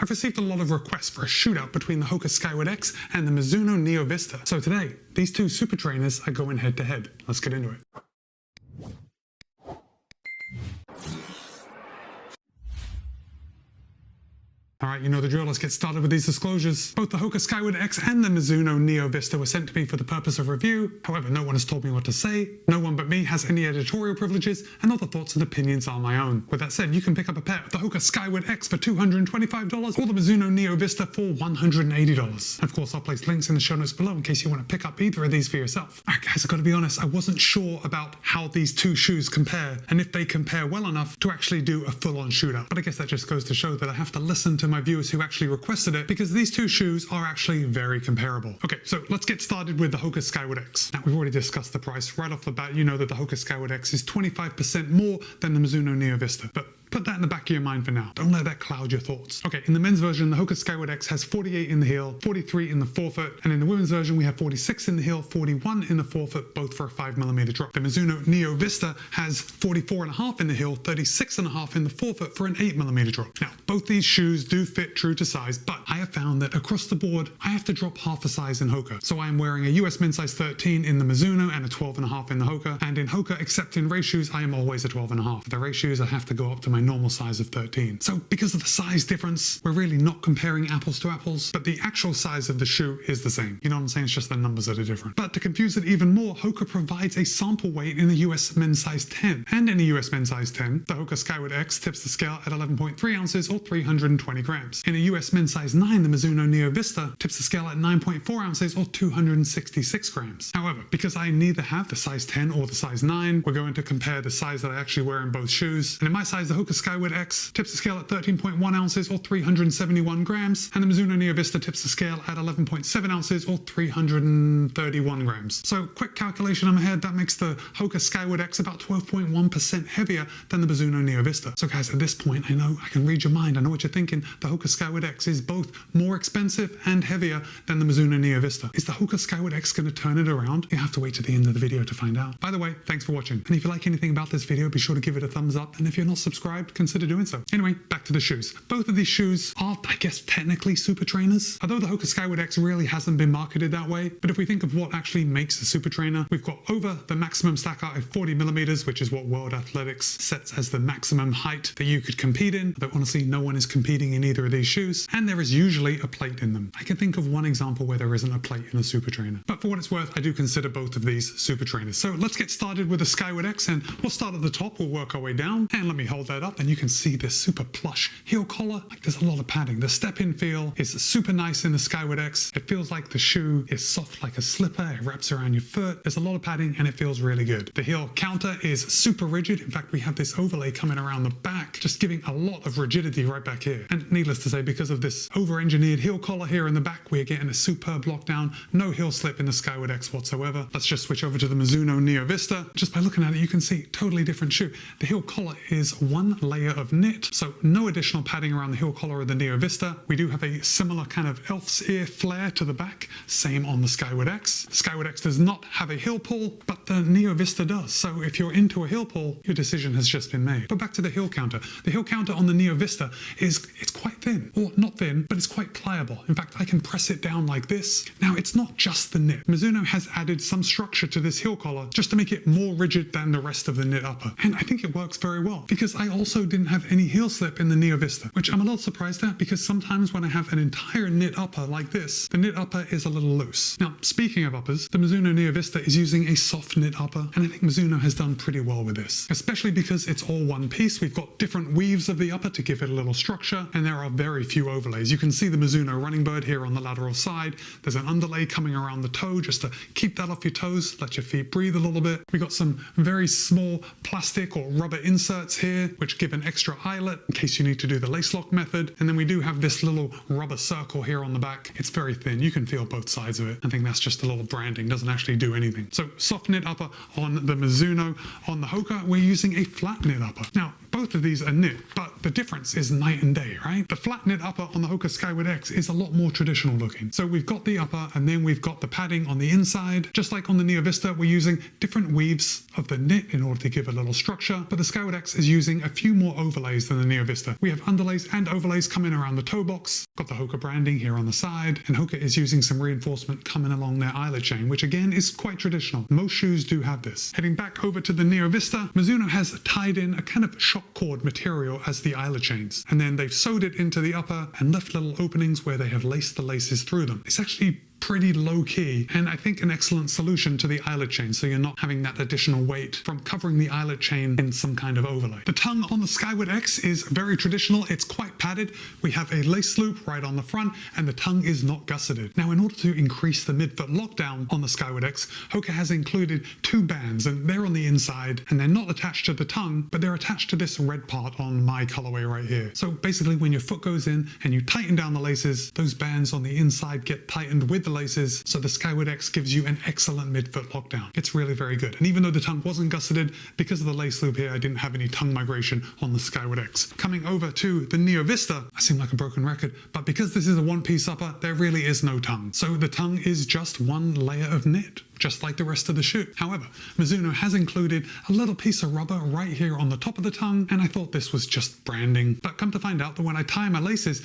I've received a lot of requests for a shootout between the Hoka Skyward X and the Mizuno Neo Vista. So today, these two super trainers are going head to head. Let's get into it. Alright, you know the drill, let's get started with these disclosures. Both the Hoka Skyward X and the Mizuno Neo Vista were sent to me for the purpose of review. However, no one has told me what to say, no one but me has any editorial privileges, and all the thoughts and opinions are my own. With that said, you can pick up a pair of the Hoka Skyward X for $225 or the Mizuno Neo Vista for $180. Of course, I'll place links in the show notes below in case you want to pick up either of these for yourself. Alright guys, I've got to be honest, I wasn't sure about how these two shoes compare and if they compare well enough to actually do a full-on shootout. But I guess that just goes to show that I have to listen to my viewers who actually requested it, because these two shoes are actually very comparable. Okay, so let's get started with the Hoka Skyward X. Now, we've already discussed the price. Right off the bat, you know that the Hoka Skyward X is 25% more than the Mizuno Neo Vista, but put that in the back of your mind for now. Don't let that cloud your thoughts. Okay, in the men's version, the Hoka Skyward X has 48 in the heel, 43 in the forefoot, and in the women's version, we have 46 in the heel, 41 in the forefoot, both for a 5mm drop. The Mizuno Neo Vista has 44.5 in the heel, 36.5 in the forefoot for an 8mm drop. Now, both these shoes do fit true to size, but I have found that across the board, I have to drop half a size in Hoka. So I am wearing a US men's size 13 in the Mizuno and a 12.5 in the Hoka, and in Hoka, except in race shoes, I am always a 12.5. For the race shoes, I have to go up to my normal size of 13. So because of the size difference, we're really not comparing apples to apples, but the actual size of the shoe is the same. You know what I'm saying? It's just the numbers that are different. But to confuse it even more, Hoka provides a sample weight in the US men's size 10. And in the US men's size 10, the Hoka Skyward X tips the scale at 11.3 ounces or 320 grams. In a US men's size 9, the Mizuno Neo Vista tips the scale at 9.4 ounces or 266 grams. However, because I neither have the size 10 or the size 9, we're going to compare the size that I actually wear in both shoes. And in my size, the Hoka Skyward X tips the scale at 13.1 ounces or 371 grams, and the Mizuno Neo Vista tips the scale at 11.7 ounces or 331 grams. So quick calculation in my head, that makes the Hoka Skyward X about 12.1% heavier than the Mizuno Neo Vista. So guys, at this point, I know I can read your mind. I know what you're thinking. The Hoka Skyward X is both more expensive and heavier than the Mizuno Neo Vista. Is the Hoka Skyward X going to turn it around? You have to wait to the end of the video to find out. By the way, thanks for watching. And if you like anything about this video, be sure to give it a thumbs up. And if you're not subscribed, consider doing so. Anyway, back to the shoes. Both of these shoes are, I guess, technically super trainers. Although the Hoka Skyward X really hasn't been marketed that way, but if we think of what actually makes a super trainer, we've got over the maximum stack height of 40mm, which is what World Athletics sets as the maximum height that you could compete in, though honestly no one is competing in either of these shoes, and there is usually a plate in them. I can think of one example where there isn't a plate in a super trainer, but for what it's worth, I do consider both of these super trainers. So let's get started with the Skyward X, and we'll start at the top, we'll work our way down, and let me hold that up, and you can see this super plush heel collar. Like, there's a lot of padding. The step-in feel is super nice in the Skyward X. It feels like the shoe is soft like a slipper. It wraps around your foot. There's a lot of padding and it feels really good. The heel counter is super rigid. In fact, we have this overlay coming around the back, just giving a lot of rigidity right back here. And needless to say, because of this over-engineered heel collar here in the back, we're getting a superb lockdown. No heel slip in the Skyward X whatsoever. Let's just switch over to the Mizuno Neo Vista. Just by looking at it, you can see totally different shoe. The heel collar is one layer of knit, so no additional padding around the heel collar of the Neo Vista. We do have a similar kind of elf's ear flare to the back, same on the Skyward X. The Skyward X does not have a heel pull, but the Neo Vista does. So if you're into a heel pull, your decision has just been made. But back to the heel counter. The heel counter on the Neo Vista it's quite thin, or not thin, but it's quite pliable. In fact, I can press it down like this. Now, it's not just the knit. Mizuno has added some structure to this heel collar just to make it more rigid than the rest of the knit upper. And I think it works very well, because I also didn't have any heel slip in the Neo Vista, which I'm a little surprised at, because sometimes when I have an entire knit upper like this, the knit upper is a little loose. Now, speaking of uppers, the Mizuno Neo Vista is using a soft knit upper, and I think Mizuno has done pretty well with this, especially because it's all one piece. We've got different weaves of the upper to give it a little structure, and there are very few overlays. You can see the Mizuno running bird here on the lateral side. There's an underlay coming around the toe just to keep that off your toes, let your feet breathe a little bit. We got some very small plastic or rubber inserts here, which give an extra eyelet in case you need to do the lace lock method. And then we do have this little rubber circle here on the back. It's very thin. You can feel both sides of it. I think that's just a little branding, doesn't actually do anything. So soft knit upper on the Mizuno. On the Hoka, we're using a flat knit upper. Now, both of these are knit, but the difference is night and day, right? The flat knit upper on the Hoka Skyward X is a lot more traditional looking. So we've got the upper, and then we've got the padding on the inside. Just like on the Neo Vista, we're using different weaves of the knit in order to give a little structure, but the Skyward X is using a few more overlays than the Neo Vista. We have underlays and overlays coming around the toe box, got the Hoka branding here on the side, and Hoka is using some reinforcement coming along their eyelet chain, which again is quite traditional. Most shoes do have this. Heading back over to the Neo Vista, Mizuno has tied in a kind of shock cord material as the eyelet chains, and then they've sewed it into the upper and left little openings where they have laced the laces through them. It's actually pretty low key, and I think an excellent solution to the eyelet chain, so you're not having that additional weight from covering the eyelet chain in some kind of overlay. The tongue on the Skyward X is very traditional. It's quite padded. We have a lace loop right on the front, and the tongue is not gusseted. Now, in order to increase the midfoot lockdown on the Skyward X, Hoka has included two bands, and they're on the inside, and they're not attached to the tongue, but they're attached to this red part on my colorway right here. So basically, when your foot goes in and you tighten down the laces, those bands on the inside get tightened with the laces, so the Skyward X gives you an excellent midfoot lockdown. It's really very good. And even though the tongue wasn't gusseted, because of the lace loop here, I didn't have any tongue migration on the Skyward X. Coming over to the Neo Vista, I seem like a broken record, but because this is a one-piece upper, there really is no tongue. So the tongue is just one layer of knit, just like the rest of the shoe. However, Mizuno has included a little piece of rubber right here on the top of the tongue, and I thought this was just branding. But come to find out that when I tie my laces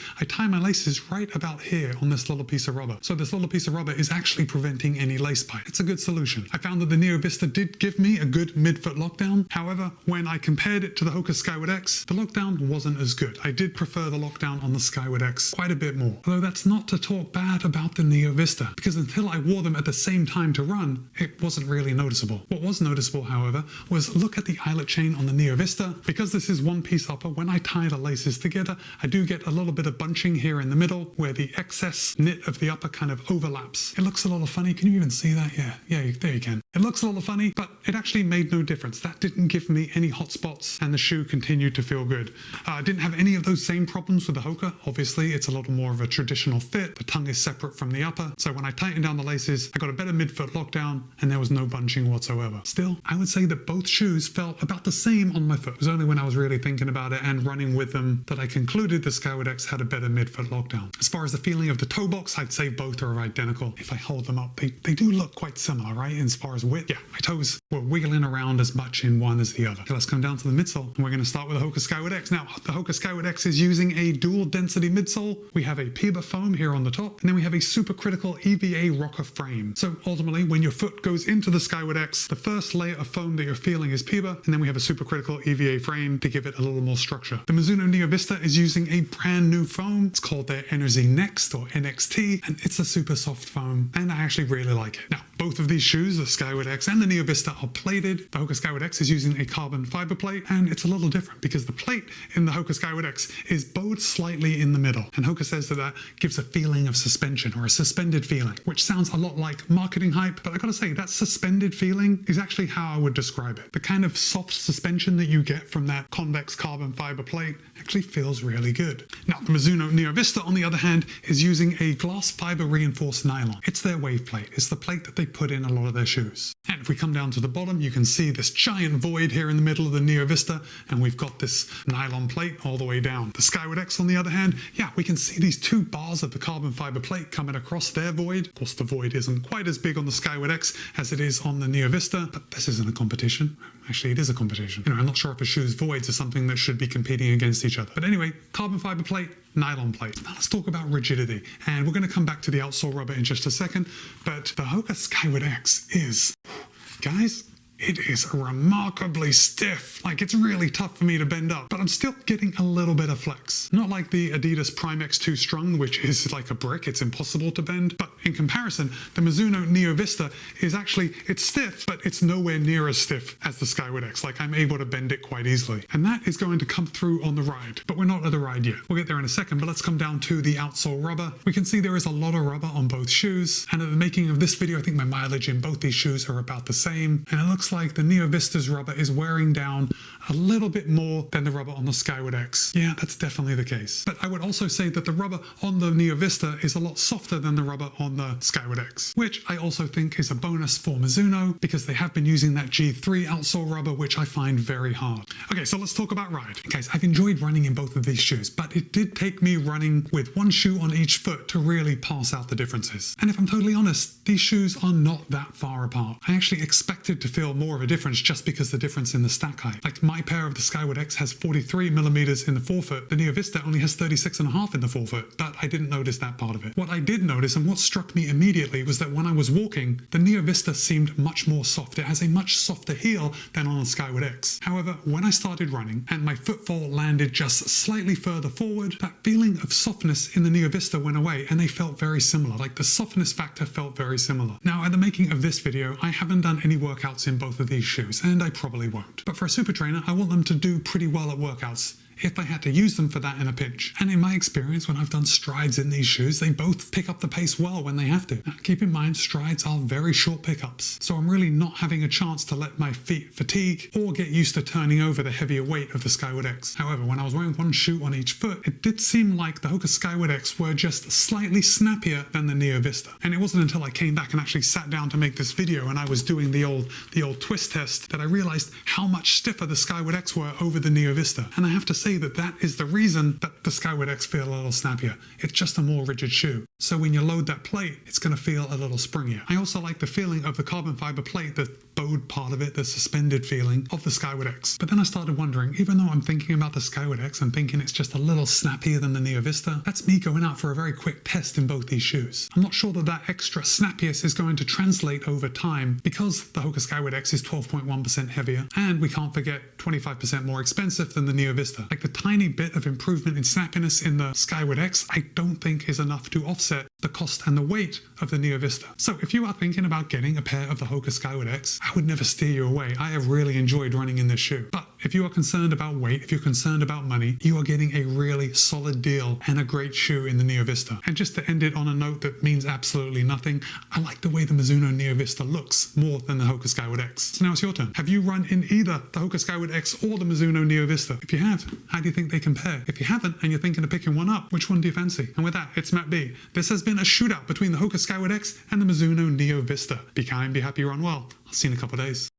right about here on this little piece of rubber. So this little piece of rubber is actually preventing any lace bite. It's a good solution. I found that the Neo Vista did give me a good midfoot lockdown. However, when I compared it to the Hoka Skyward X, the lockdown wasn't as good. I did prefer the lockdown on the Skyward X quite a bit more. Although that's not to talk bad about the Neo Vista, because until I wore them at the same time to run, it wasn't really noticeable. What was noticeable, however, was look at the eyelet chain on the Neo Vista. Because this is one piece upper, when I tie the laces together, I do get a little bit of bunching here in the middle where the excess knit of the upper kind of overlaps. It looks a little funny. Can you even see that? Yeah, there you can. It looks a little funny, but it actually made no difference. That didn't give me any hot spots, and the shoe continued to feel good. I didn't have any of those same problems with the Hoka. Obviously, it's a little more of a traditional fit. The tongue is separate from the upper, so when I tightened down the laces, I got a better midfoot lockdown, and there was no bunching whatsoever. Still, I would say that both shoes felt about the same on my foot. It was only when I was really thinking about it and running with them that I concluded the Skyward X had a better midfoot lockdown. As far as the feeling of the toe box, I'd say both are identical. If I hold them up, they do look quite similar, right? As far as width, yeah, my toes were wiggling around as much in one as the other. Okay, let's come down to the midsole, and we're going to start with the Hoka Skyward X. Now, the Hoka Skyward X is using a dual density midsole. We have a PEBA foam here on the top, and then we have a supercritical EVA rocker frame. So ultimately, when your foot goes into the Skyward X, the first layer of foam that you're feeling is PEBA, and then we have a supercritical EVA frame to give it a little more structure. The Mizuno Neo Vista is using a brand new foam. It's called their Energy Next or NXT, and it's a super soft foam, and I actually really like it. Now, both of these shoes, the Skyward X and the Neo Vista, are plated. The Hoka Skyward X is using a carbon fiber plate, and it's a little different because the plate in the Hoka Skyward X is bowed slightly in the middle, and Hoka says that gives a feeling of suspension or a suspended feeling, which sounds a lot like marketing hype, but I gotta say, that suspended feeling is actually how I would describe it. The kind of soft suspension that you get from that convex carbon fiber plate actually feels really good. Now, the Mizuno Neo Vista, on the other hand, is using a glass fiber reinforced nylon. It's their wave plate. It's the plate that they put in a lot of their shoes. And if we come down to the bottom, you can see this giant void here in the middle of the Neo Vista, and we've got this nylon plate all the way down. The Skyward X, on the other hand, yeah, we can see these two bars of the carbon fiber plate coming across their void. Of course, the void isn't quite as big on the Skyward X as it is on the Neo Vista, but this isn't a competition. Actually, it is a competition. I'm not sure if a shoe's voids are something that should be competing against each other. But anyway, carbon fiber plate, nylon plate. Now let's talk about rigidity. And we're going to come back to the outsole rubber in just a second, but the Hoka Skyward X is, guys, it is remarkably stiff. Like, it's really tough for me to bend up, but I'm still getting a little bit of flex. Not like the Adidas Prime X2 Strung, which is like a brick, it's impossible to bend. But in comparison, the Mizuno Neo Vista is actually, it's stiff, but it's nowhere near as stiff as the Skyward X. Like, I'm able to bend it quite easily. And that is going to come through on the ride, but we're not at the ride yet. We'll get there in a second, but let's come down to the outsole rubber. We can see there is a lot of rubber on both shoes. And at the making of this video, I think my mileage in both these shoes are about the same. And it looks like the Neo Vista's rubber is wearing down a little bit more than the rubber on the Skyward X. Yeah, that's definitely the case. But I would also say that the rubber on the Neo Vista is a lot softer than the rubber on the Skyward X, which I also think is a bonus for Mizuno because they have been using that G3 outsole rubber, which I find very hard. Okay, so let's talk about ride. Guys, I've enjoyed running in both of these shoes, but it did take me running with one shoe on each foot to really parse out the differences. And if I'm totally honest, these shoes are not that far apart. I actually expected to feel more of a difference just because the difference in the stack height. Like, my my pair of the Skyward X has 43mm in the forefoot, the Neo Vista only has 36.5 in the forefoot, but I didn't notice that part of it. What I did notice, and what struck me immediately, was that when I was walking, the Neo Vista seemed much more soft. It has a much softer heel than on the Skyward X. However, when I started running and my footfall landed just slightly further forward, that feeling of softness in the Neo Vista went away, and they felt very similar. Like the softness factor felt very similar. Now, at the making of this video, I haven't done any workouts in both of these shoes, and I probably won't. But for a super trainer, I want them to do pretty well at workouts, if I had to use them for that in a pinch. And in my experience, when I've done strides in these shoes, they both pick up the pace well when they have to. Now, keep in mind, strides are very short pickups, so I'm really not having a chance to let my feet fatigue or get used to turning over the heavier weight of the Skyward X. However, when I was wearing one shoe on each foot, it did seem like the Hoka Skyward X were just slightly snappier than the Neo Vista. And it wasn't until I came back and actually sat down to make this video and I was doing the old twist test that I realized how much stiffer the Skyward X were over the Neo Vista. And I have to say that that is the reason that the Skyward X feel a little snappier. It's just a more rigid shoe. So when you load that plate, it's going to feel a little springier. I also like the feeling of the carbon fiber plate, the bowed part of it, the suspended feeling of the Skyward X. But then I started wondering, even though I'm thinking about the Skyward X and thinking it's just a little snappier than the Neo Vista, that's me going out for a very quick test in both these shoes. I'm not sure that that extra snappiness is going to translate over time because the Hoka Skyward X is 12.1% heavier, and we can't forget 25% more expensive than the Neo Vista. Like the tiny bit of improvement in snappiness in the Skyward X, I don't think is enough to offset the cost and the weight of the Neo Vista. So if you are thinking about getting a pair of the Hoka Skyward X, I would never steer you away. I have really enjoyed running in this shoe. But if you are concerned about weight, if you're concerned about money, you are getting a really solid deal and a great shoe in the Neo Vista. And just to end it on a note that means absolutely nothing, I like the way the Mizuno Neo Vista looks more than the Hoka Skyward X. So now it's your turn. Have you run in either the Hoka Skyward X or the Mizuno Neo Vista? If you have, how do you think they compare? If you haven't and you're thinking of picking one up, which one do you fancy? And with that, it's Matt B. This has been a shootout between the Hoka Skyward X and the Mizuno Neo Vista. Be kind, be happy, run well. I'll see you in a couple of days.